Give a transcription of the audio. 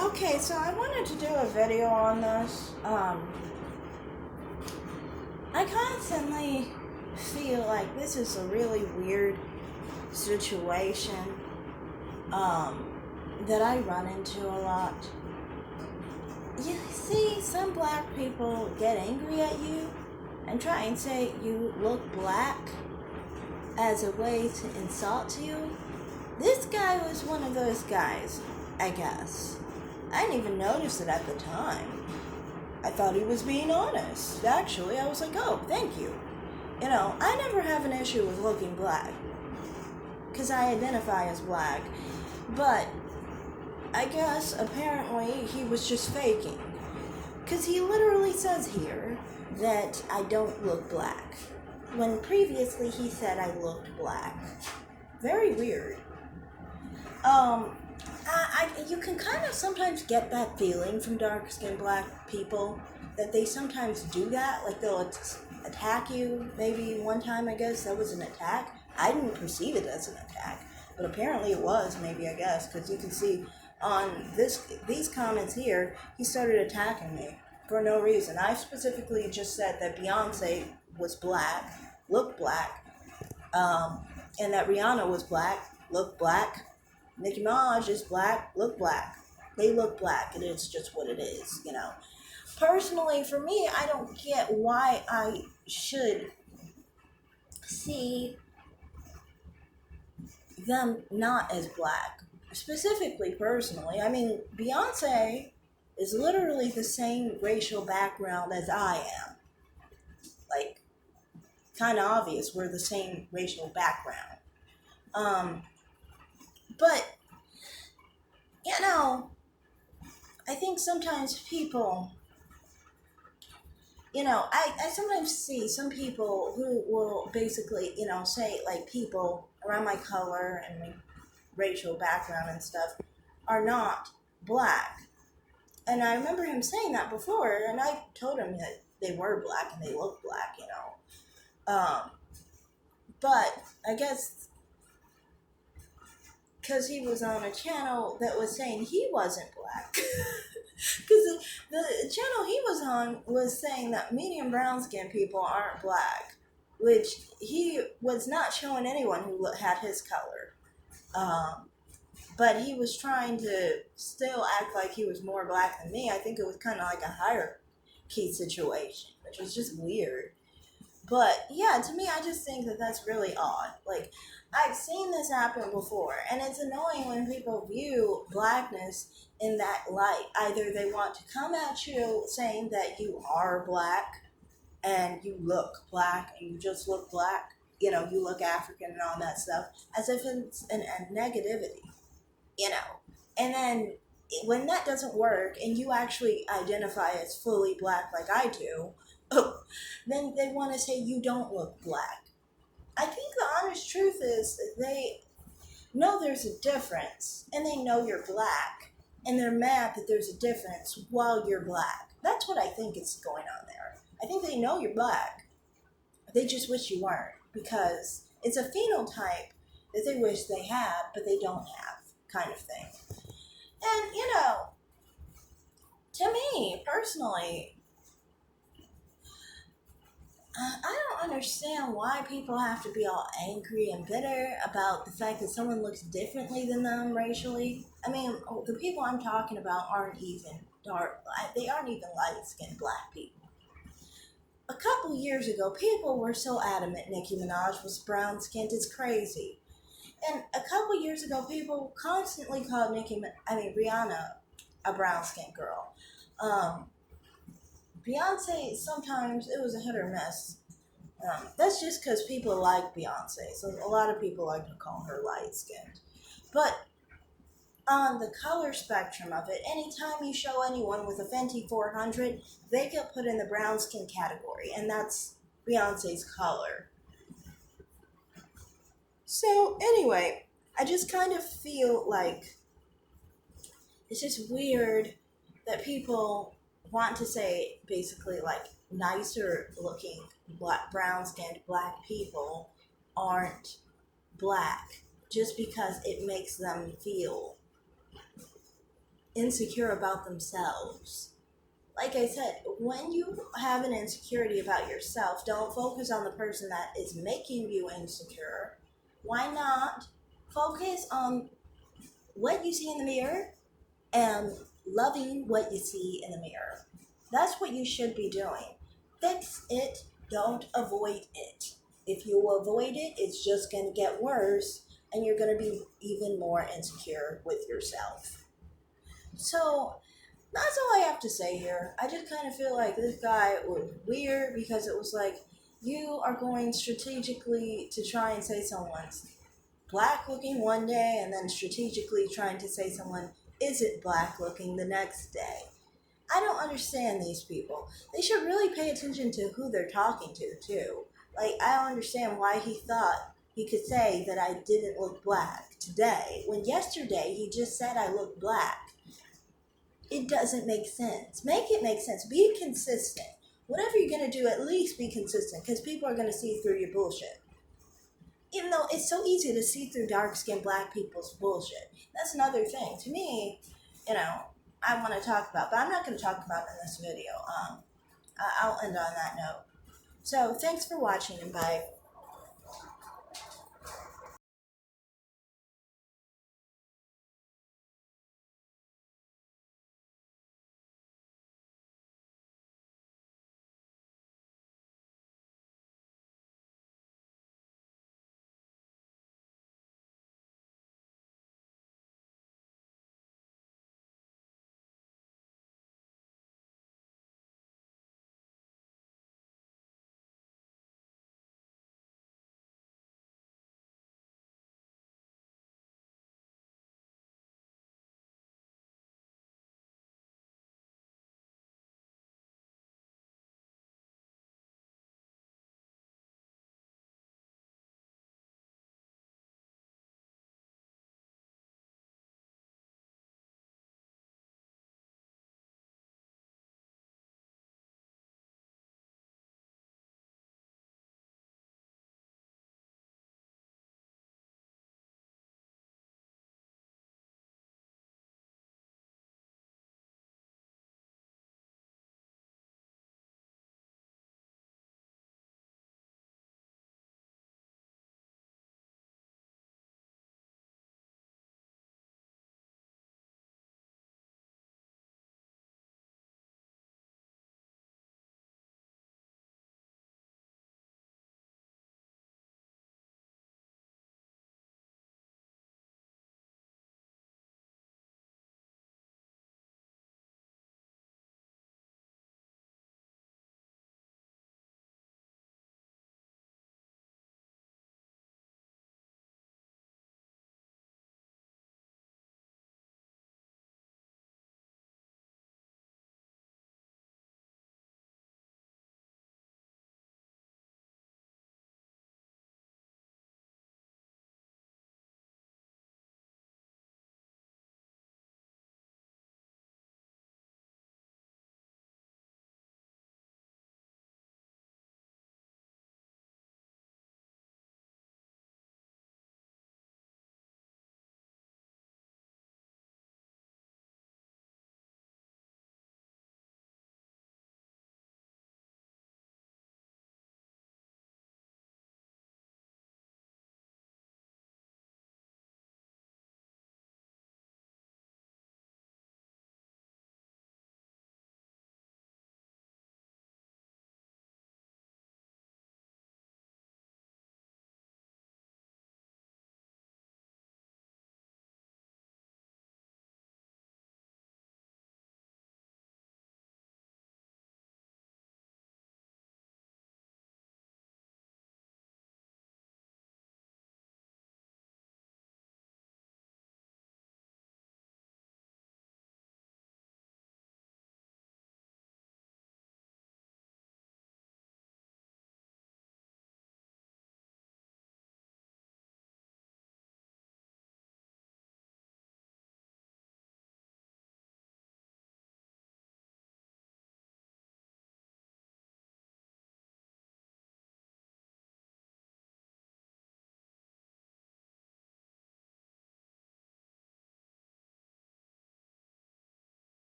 Okay, so I wanted to do a video on this. I constantly feel like this is a really weird situation um, that I run into a lot. You see, some black people get angry at you and try and say you look black as a way to insult you. This guy was one of those guys, I guess. I didn't even notice it at the time. I thought he was being honest. Actually, I was like, oh, thank you. I never have an issue with looking black because I identify as black. But I guess apparently he was just faking because he literally says here that I don't look black when previously he said I looked black. Very weird. You can kind of sometimes get that feeling from dark-skinned black people that they sometimes do that. Like they'll attack you. Maybe one time, I guess that was an attack. I didn't perceive it as an attack, but apparently it was. Maybe, I guess, because you can see on these comments here, he started attacking me for no reason. I specifically just said that Beyonce was black, looked black, and that Rihanna was black, looked black. Nicki Minaj is black, look black. They look black. It is just what it is. Personally, for me, I don't get why I should see them not as black. Specifically, personally, I mean, Beyonce is literally the same racial background as I am. Like, kind of obvious, we're the same racial background. But, I think sometimes people, I sometimes see some people who will basically, say like people around my color and my racial background and stuff are not black. And I remember him saying that before, and I told him that they were black and they looked black. But I guess because he was on a channel that was saying he wasn't black. Because the channel he was on was saying that medium brown skinned people aren't black, which he was not showing anyone who had his color. But he was trying to still act like he was more black than me. I think it was kind of like a hierarchy situation, which was just weird. But yeah, to me, I just think that that's really odd. Like, I've seen this happen before, and it's annoying when people view blackness in that light. Either they want to come at you saying that you are black and you look black and you just look black, you look African and all that stuff, as if it's a negativity, you know. And then when that doesn't work and you actually identify as fully black like I do, then they want to say you don't look black. I think the honest truth is that they know there's a difference and they know you're black and they're mad that there's a difference while you're black. That's what I think is going on there. I think they know you're black. They just wish you weren't because it's a phenotype that they wish they had but they don't have, kind of thing. And, to me, personally, I don't understand why people have to be all angry and bitter about the fact that someone looks differently than them racially. I mean, the people I'm talking about aren't even dark. They aren't even light-skinned black people. A couple years ago, people were so adamant Nicki Minaj was brown-skinned. It's crazy. And a couple years ago, people constantly called Rihanna a brown-skinned girl. Beyonce, sometimes it was a hit or miss. That's just because people like Beyonce, so a lot of people like to call her light skinned. But on the color spectrum of it, anytime you show anyone with a Fenty 400, they get put in the brown skin category, and that's Beyonce's color. So, anyway, I just kind of feel like it's just weird that people want to say basically like nicer looking brown skinned black people aren't black just because it makes them feel insecure about themselves. Like I said, when you have an insecurity about yourself, don't focus on the person that is making you insecure. Why not focus on what you see in the mirror and loving what you see in the mirror? That's what you should be doing. Fix it, don't avoid it. If you avoid it, it's just going to get worse and you're going to be even more insecure with yourself. So, that's all I have to say here. I just kind of feel like this guy was weird because it was like, you are going strategically to try and say someone's black looking one day and then strategically trying to say someone isn't black looking the next day. I don't understand these people. They should really pay attention to who they're talking to, too. Like, I don't understand why he thought he could say that I didn't look black today, when yesterday he just said I looked black. It doesn't make sense. Make it make sense. Be consistent. Whatever you're going to do, at least be consistent, because people are going to see through your bullshit. Even though it's so easy to see through dark-skinned black people's bullshit. That's another thing. To me, I want to talk about, but I'm not going to talk about it in this video. I'll end on that note. So, thanks for watching, and bye.